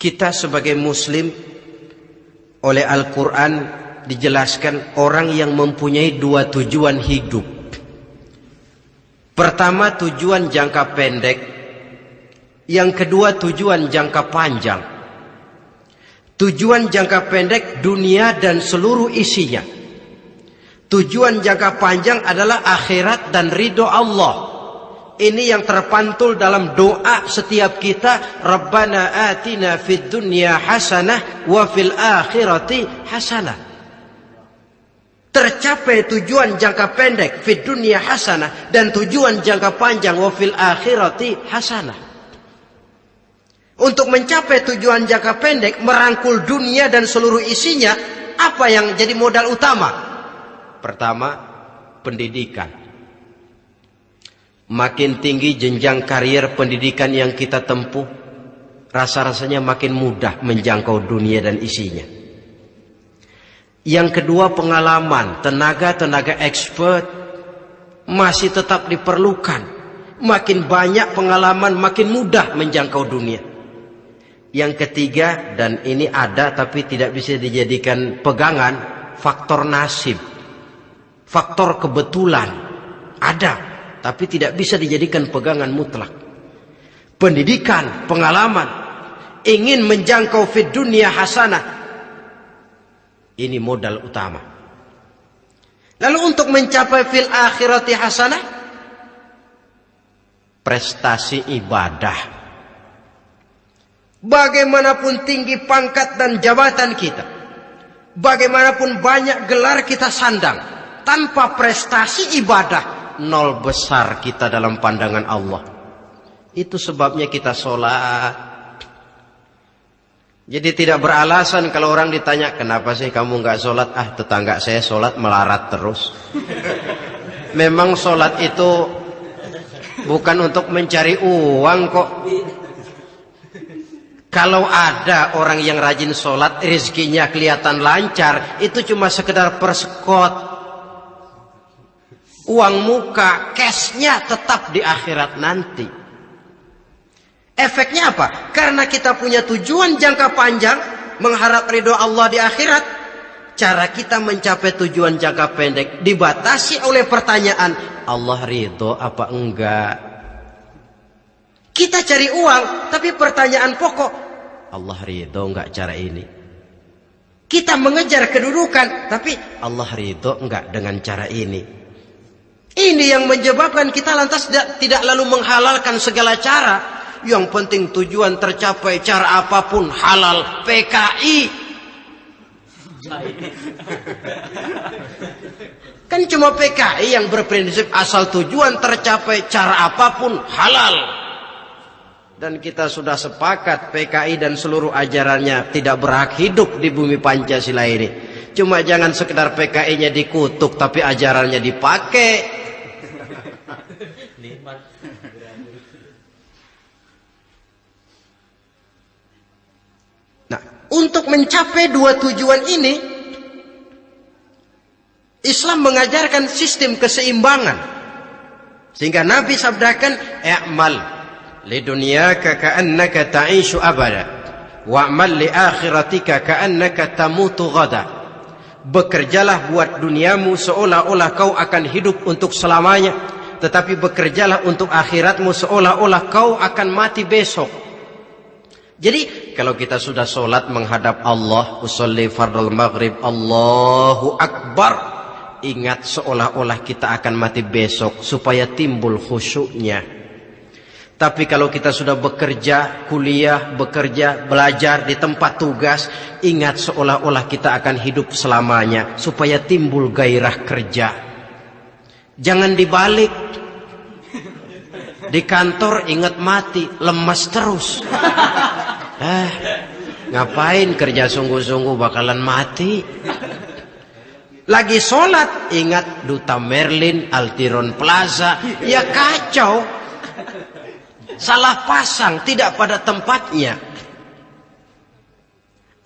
[SPEAKER 1] Kita sebagai muslim, oleh Al-Quran dijelaskan orang yang mempunyai dua tujuan hidup. Pertama tujuan jangka pendek, yang kedua tujuan jangka panjang. Tujuan jangka pendek dunia dan seluruh isinya. Tujuan jangka panjang adalah akhirat dan ridho Allah. Ini yang terpantul dalam doa setiap kita. Rabbana atina fid dunya hasanah wa fil akhirati hasanah. Tercapai tujuan jangka pendek fid dunya hasanah dan tujuan jangka panjang wa fil akhirati hasanah. Untuk mencapai tujuan jangka pendek, merangkul dunia dan seluruh isinya, apa yang jadi modal utama? Pertama, pendidikan. Makin tinggi jenjang karier pendidikan yang kita tempuh, rasa-rasanya makin mudah menjangkau dunia dan isinya. Yang kedua, pengalaman, tenaga expert masih tetap diperlukan. Makin banyak pengalaman, makin mudah menjangkau dunia. Yang ketiga, dan ini ada tapi tidak bisa dijadikan pegangan, faktor nasib, faktor kebetulan ada. Tapi tidak bisa dijadikan pegangan mutlak. Pendidikan, pengalaman, ingin menjangkau fid dunya hasanah, ini modal utama. Lalu untuk mencapai fil akhirati hasanah, prestasi ibadah. Bagaimanapun tinggi pangkat dan jabatan kita, bagaimanapun banyak gelar kita sandang, tanpa prestasi ibadah, nol besar kita dalam pandangan Allah. Itu sebabnya kita sholat. Jadi tidak beralasan kalau orang ditanya, kenapa sih kamu nggak sholat? Ah, tetangga saya sholat melarat terus. Memang sholat itu bukan untuk mencari uang kok. Kalau ada orang yang rajin sholat, rezekinya kelihatan lancar, itu cuma sekedar persekot. Uang muka, cashnya tetap di akhirat nanti. Efeknya apa? Karena kita punya tujuan jangka panjang, mengharap ridho Allah di akhirat. Cara kita mencapai tujuan jangka pendek dibatasi oleh pertanyaan, Allah ridho apa enggak? Kita cari uang, tapi pertanyaan pokok, Allah ridho enggak cara ini? Kita mengejar kedudukan, tapi Allah ridho enggak dengan cara ini? Ini yang menyebabkan kita lantas tidak lalu menghalalkan segala cara. Yang penting tujuan tercapai cara apapun halal, PKI. Kan cuma PKI yang berprinsip asal tujuan tercapai cara apapun halal. Dan kita sudah sepakat PKI dan seluruh ajarannya tidak berhak hidup di bumi Pancasila ini. Cuma jangan sekedar PKI-nya dikutuk tapi ajarannya dipakai. Nah, untuk mencapai dua tujuan ini, Islam mengajarkan sistem keseimbangan. Sehingga Nabi sabdakan, "I'mal lidunyaka ka'annaka ta'ishu abada wa'mal li akhiratika ka'annaka tamutu ghada." Bekerjalah buat duniamu seolah-olah kau akan hidup untuk selamanya, tetapi bekerjalah untuk akhiratmu seolah-olah kau akan mati besok. Jadi kalau kita sudah sholat menghadap Allah, usolli fardul maghrib, Allahu Akbar, ingat seolah-olah kita akan mati besok supaya timbul khusyuknya. Tapi kalau kita sudah bekerja, kuliah, bekerja, belajar di tempat tugas, ingat seolah-olah kita akan hidup selamanya supaya timbul gairah kerja. Jangan dibalik. Di kantor ingat mati, lemas terus. Ngapain kerja sungguh-sungguh bakalan mati. Lagi sholat ingat Duta Merlin, Altiron Plaza, ya kacau. Salah pasang, tidak pada tempatnya.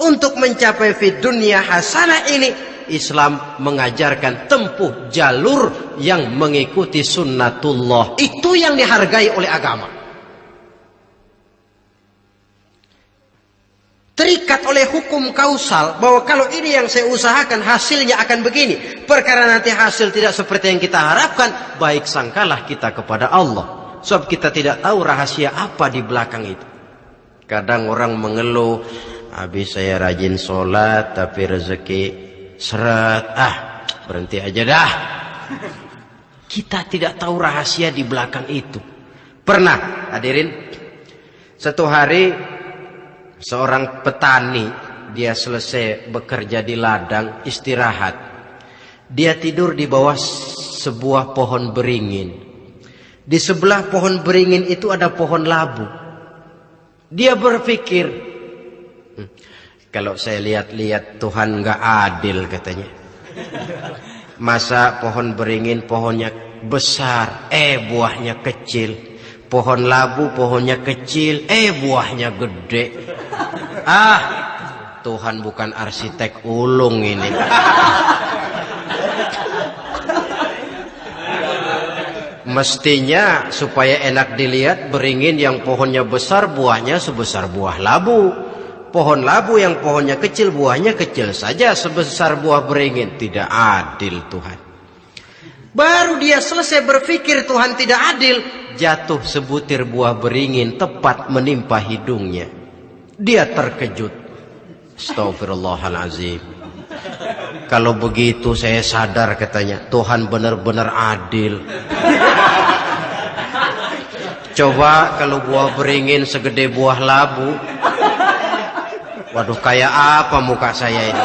[SPEAKER 1] Untuk mencapai fid dunya hasanah ini, Islam mengajarkan tempuh jalur yang mengikuti sunnatullah. Itu yang dihargai oleh agama. Terikat oleh hukum kausal bahwa kalau ini yang saya usahakan hasilnya akan begini. Perkara nanti hasil tidak seperti yang kita harapkan, baik sangkalah kita kepada Allah. Sebab kita tidak tahu rahasia apa di belakang itu. Kadang orang mengeluh, habis saya rajin sholat tapi rezeki seret, berhenti aja dah. Kita tidak tahu rahasia di belakang itu. Pernah hadirin, satu hari seorang petani, dia selesai bekerja di ladang, istirahat. Dia tidur di bawah sebuah pohon beringin. Di sebelah pohon beringin itu ada pohon labu. Dia berpikir, kalau saya lihat-lihat Tuhan nggak adil katanya. Masa pohon beringin pohonnya besar, buahnya kecil. Pohon labu pohonnya kecil, buahnya gede. Tuhan bukan arsitek ulung ini. Mestinya supaya enak dilihat, beringin yang pohonnya besar buahnya sebesar buah labu. Pohon labu yang pohonnya kecil buahnya kecil saja sebesar buah beringin. Tidak adil Tuhan. Baru dia selesai berpikir Tuhan tidak adil, jatuh sebutir buah beringin tepat menimpa hidungnya. Dia terkejut. Astagfirullahalazim. Kalau begitu saya sadar katanya, Tuhan benar-benar adil. Coba kalau buah beringin segede buah labu. Waduh, kayak apa muka saya ini?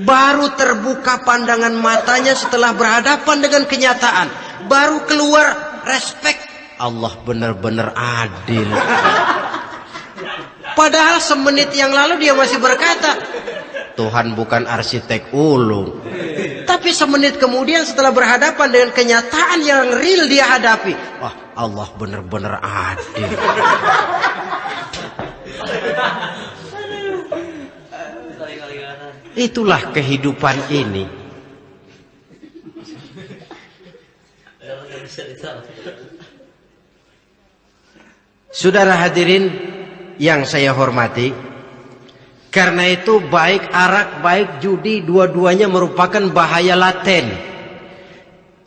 [SPEAKER 1] Baru terbuka pandangan matanya setelah berhadapan dengan kenyataan. Baru keluar respect. Allah benar-benar adil. Padahal semenit yang lalu dia masih berkata, Tuhan bukan arsitek ulung. Tapi semenit kemudian setelah berhadapan dengan kenyataan yang real dia hadapi, wah, Allah benar-benar adil. Itulah kehidupan ini. Saudara hadirin yang saya hormati, karena itu baik arak, baik judi, dua-duanya merupakan bahaya laten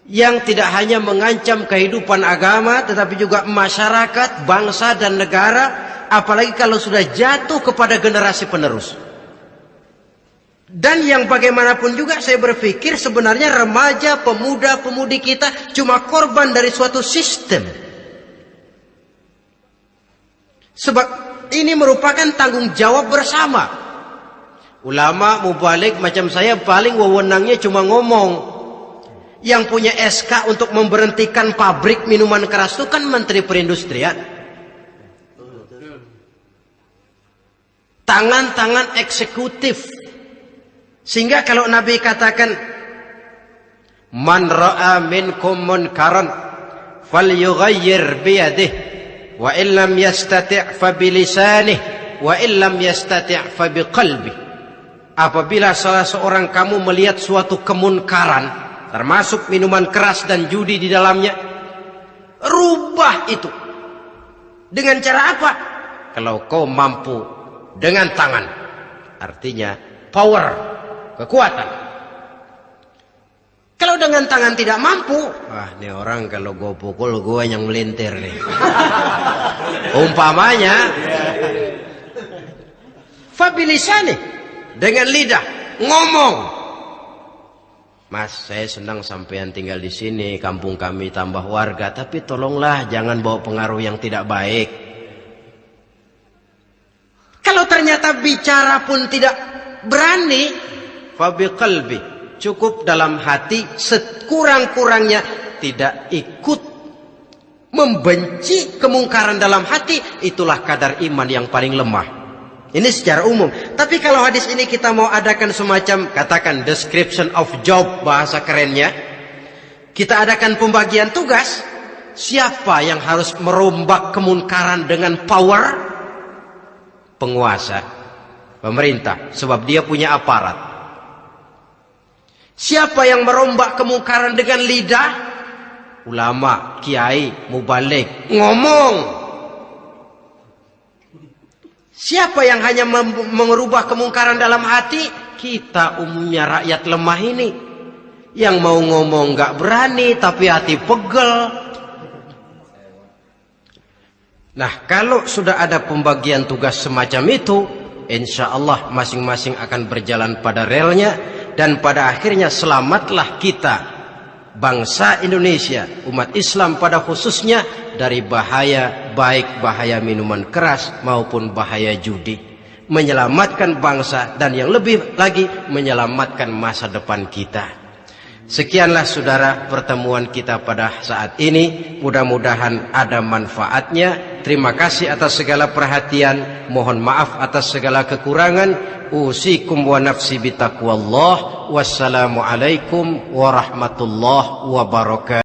[SPEAKER 1] yang tidak hanya mengancam kehidupan agama, tetapi juga masyarakat, bangsa dan negara, apalagi kalau sudah jatuh kepada generasi penerus. Dan yang bagaimanapun juga saya berpikir sebenarnya remaja, pemuda, pemudi kita cuma korban dari suatu sistem. Sebab ini merupakan tanggung jawab bersama. Ulama mubalik macam saya paling wewenangnya cuma ngomong. Yang punya SK untuk memberhentikan pabrik minuman keras itu kan Menteri Perindustrian. Tangan-tangan eksekutif. Sehingga kalau Nabi katakan, man ra'a minkum munkaran falyughayyir biyadihi wa illam yastati' fa bilisanihi wa illam yastati' fa biqalbihi. Apabila salah seorang kamu melihat suatu kemunkaran, termasuk minuman keras dan judi di dalamnya, rubah itu. Dengan cara apa? Kalau kau mampu dengan tangan. Artinya power, kekuatan. Kalau dengan tangan tidak mampu, wah, ini orang kalau gue pukul gue yang melintir nih. Umpamanya, fabilisani, dengan lidah ngomong. Mas, saya senang sampean tinggal di sini, kampung kami tambah warga, tapi tolonglah jangan bawa pengaruh yang tidak baik. Kalau ternyata bicara pun tidak berani, fabiqalbi, cukup dalam hati, sekurang-kurangnya tidak ikut membenci kemungkaran dalam hati. Itulah kadar iman yang paling lemah. Ini secara umum. Tapi kalau hadis ini kita mau adakan semacam, katakan description of job, bahasa kerennya, kita adakan pembagian tugas. Siapa yang harus merombak kemungkaran dengan power? Penguasa, pemerintah, sebab dia punya aparat. Siapa yang merombak kemungkaran dengan lidah? Ulama, kiai, mubalik, ngomong. Siapa yang hanya mengubah kemungkaran dalam hati? Kita umumnya rakyat lemah ini, yang mau ngomong gak berani tapi hati pegel. Nah, kalau sudah ada pembagian tugas semacam itu, insya Allah masing-masing akan berjalan pada relnya. Dan pada akhirnya selamatlah kita, bangsa Indonesia, umat Islam pada khususnya, dari bahaya, baik bahaya minuman keras maupun bahaya judi. Menyelamatkan bangsa dan yang lebih lagi menyelamatkan masa depan kita. Sekianlah saudara pertemuan kita pada saat ini. Mudah-mudahan ada manfaatnya. Terima kasih atas segala perhatian. Mohon maaf atas segala kekurangan. Usikum wa nafsi bitaqwallah. Wassalamualaikum warahmatullahi wabarakatuh.